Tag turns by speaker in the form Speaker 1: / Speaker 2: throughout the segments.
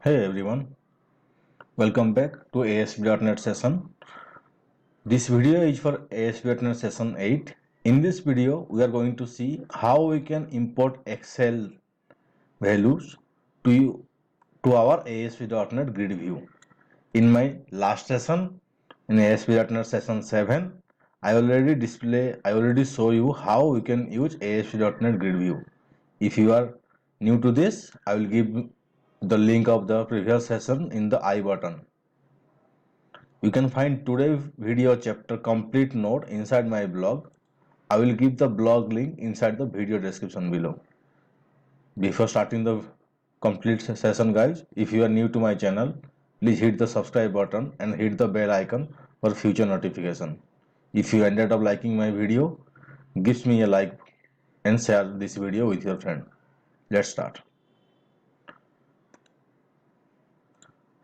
Speaker 1: Hey everyone, welcome back to ASP.NET session. This video is for ASP.NET session 8. In this video, we are going to see how we can import Excel values to our ASP.NET Grid view. In my last session, in ASP.NET session 7, I already show you how we can use ASP.NET Grid view. If you are new to this, I will give the link of the previous session in the I button. You can find today's video chapter complete note inside my blog. I will give the blog link inside the video description below. Before starting the complete session guys, if you are new to my channel, please hit the subscribe button and hit the bell icon for future notification. If you ended up liking my video, give me a like and share this video with your friend. Let's start.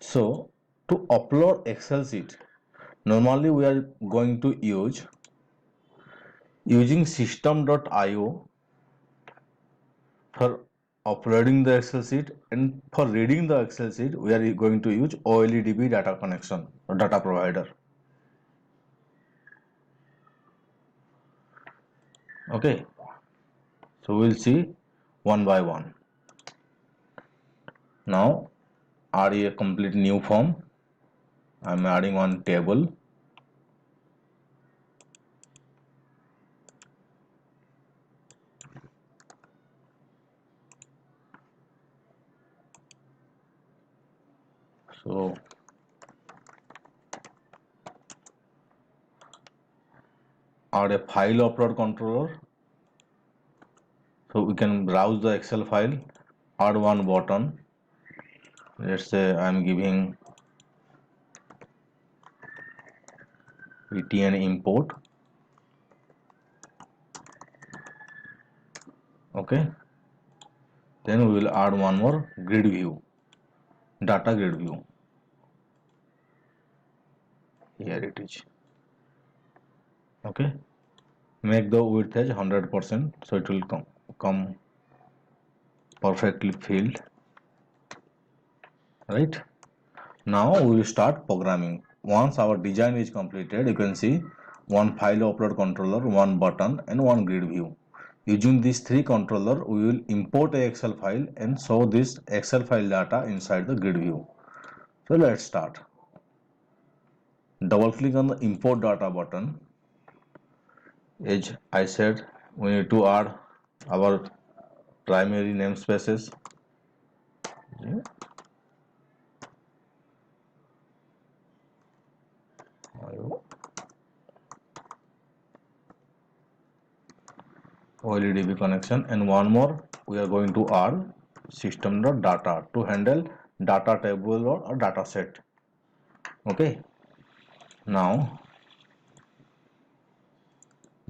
Speaker 1: So to upload Excel sheet, normally we are going to using system.io for uploading the Excel sheet, and for reading the Excel sheet we are going to use OLEDB data connection or data provider. Okay, so we'll see one by one. Now add a complete new form. I'm adding one table. So add a file upload controller, so we can browse the Excel file. Add one button. Let's say I'm giving ETN import. Okay, then we will add one more grid view, data grid view. Here it is. Okay, make the width as 100%, so it will come perfectly filled. Right, now we will start programming. Once our design is completed, you can see one file upload controller, one button and one grid view. Using these three controller, we will import a Excel file and show this Excel file data inside the grid view. So let's start. Double click on the import data button. As I said, we need to add our primary namespaces. OLEDB connection, and one more we are going to add system.data to handle data table or data set. Okay, now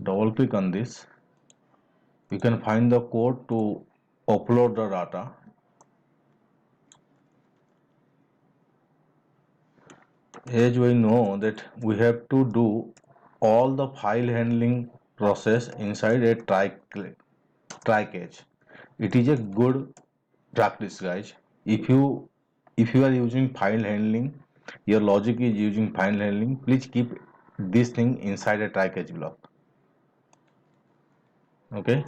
Speaker 1: double click on this. You can find the code to upload the data. As we know that we have to do all the file handling process inside a try catch. It is a good practice guys. If you are using file handling, your logic is using file handling, please keep this thing inside a try catch block. Okay,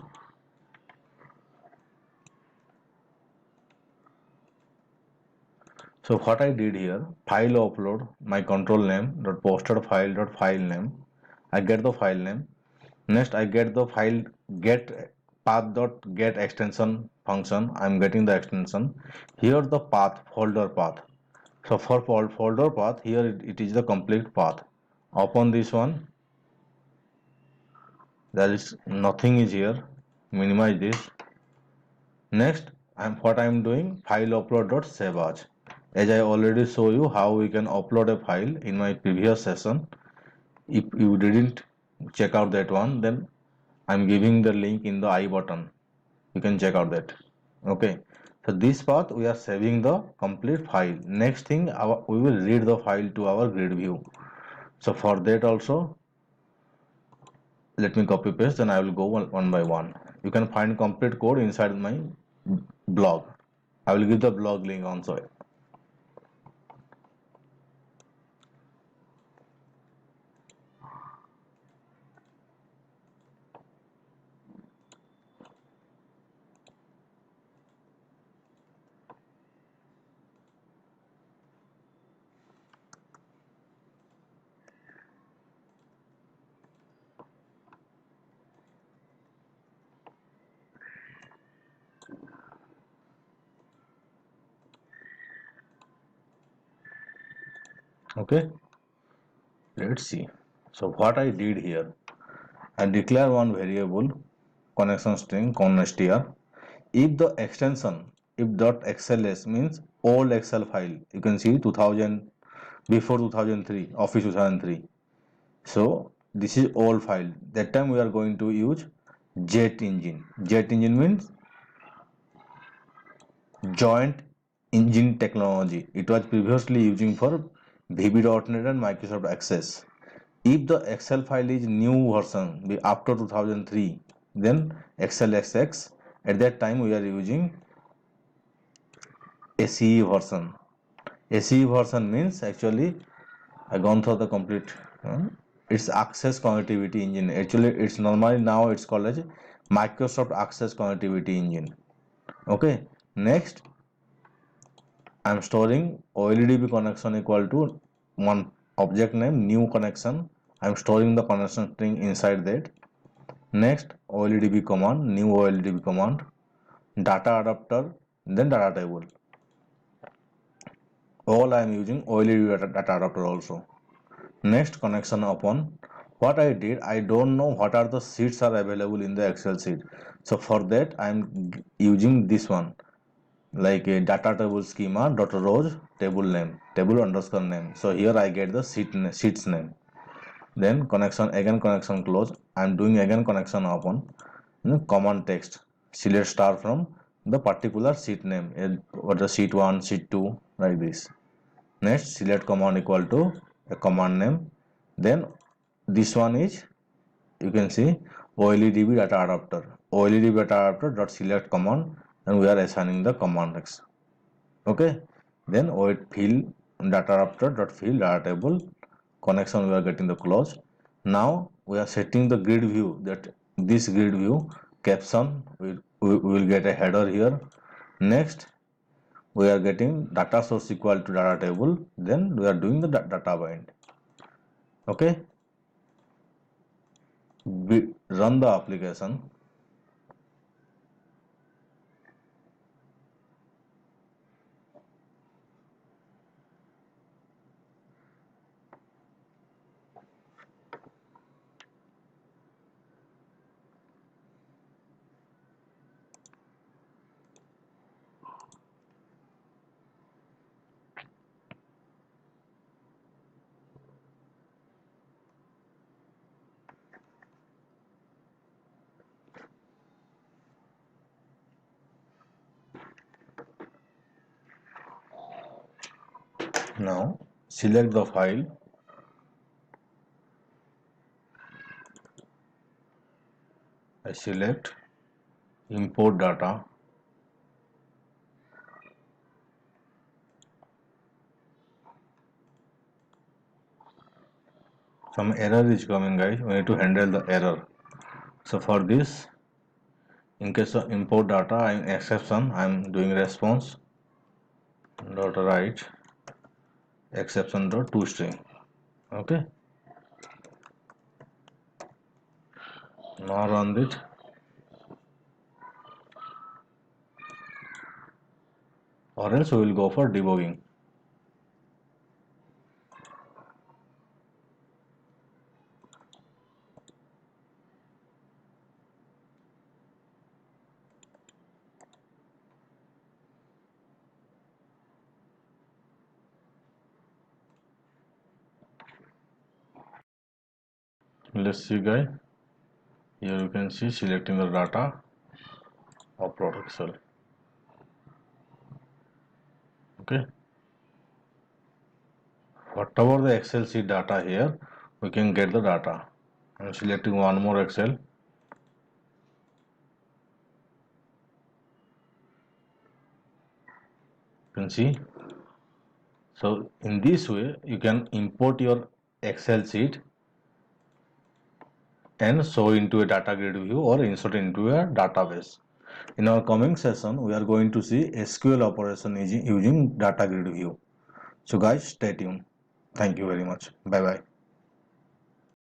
Speaker 1: so what I did here, file upload, my control name dot posted file dot file name. I get the file name. Next I get the file get path dot get extension function. I'm getting the extension. Here the path, folder path. So for folder path, here it is the complete path. Upon this one, there is nothing is here. Minimize this. Next, what I'm doing, file upload dot save as I already show you how we can upload a file in my previous session. If you didn't check out that one, then I'm giving the link in the I button. You can check out that. Okay, so this path we are saving the complete file. Next thing, we will read the file to our grid view. So for that also, let me copy paste, then I will go one by one. You can find complete code inside my blog. I will give the blog link also. Okay, let's see. So what I did here, I declare one variable connection string connectr. If the extension if .xls means old Excel file, you can see 2000 before 2003 Office 2003. So this is old file. That time we are going to use Jet Engine. Jet Engine means joint engine technology. It was previously using for VB.NET and Microsoft Access. If the Excel file is new version after 2003, then XLSX. At that time we are using ACE version. ACE version means actually I gone through the complete. It's Access Connectivity Engine. Actually, it's normally now it's called as Microsoft Access Connectivity Engine. Okay. Next, I'm storing OLEDB connection equal to one object name new connection. I'm storing the connection string inside that. Next, OLEDB command, new OLEDB command, data adapter, then data table. All I am using OLEDB data adapter also. Next, connection upon. What I did, I don't know what are the sheets are available in the Excel sheet. So for that, I am using this one, like a data table schema dot rows table name, table underscore name. So here I get the sheets name. Then connection again connection close. I am doing again connection upon command text. Select star from the particular sheet name, or the sheet 1, sheet 2, like this. Next, select command equal to a command name. Then this one is, you can see OLEDB data adapter. OLEDB data adapter dot select command, and we are assigning the command X. Okay. Then fill data adapter dot fill data table connection we are getting the close. Now we are setting the grid view, that this grid view caption we will get a header here. Next, we are getting data source equal to data table, then we are doing the data bind. Okay, we run the application. Now select the file, I select import data. Some error is coming, guys. We need to handle the error. So for this, in case of import data, I'm exception, I'm doing response dot write exception dot toString. Okay, now run it. Or else we will go for debugging. Let's see, guys. Here you can see selecting the data of product cell. Okay, whatever the Excel sheet data here, we can get the data. I'm selecting one more Excel. You can see. So in this way, you can import your Excel sheet and show into a data grid view or insert into a database. In our coming session, we are going to see SQL operation using data grid view. So guys, stay tuned. Thank you very much. Bye bye.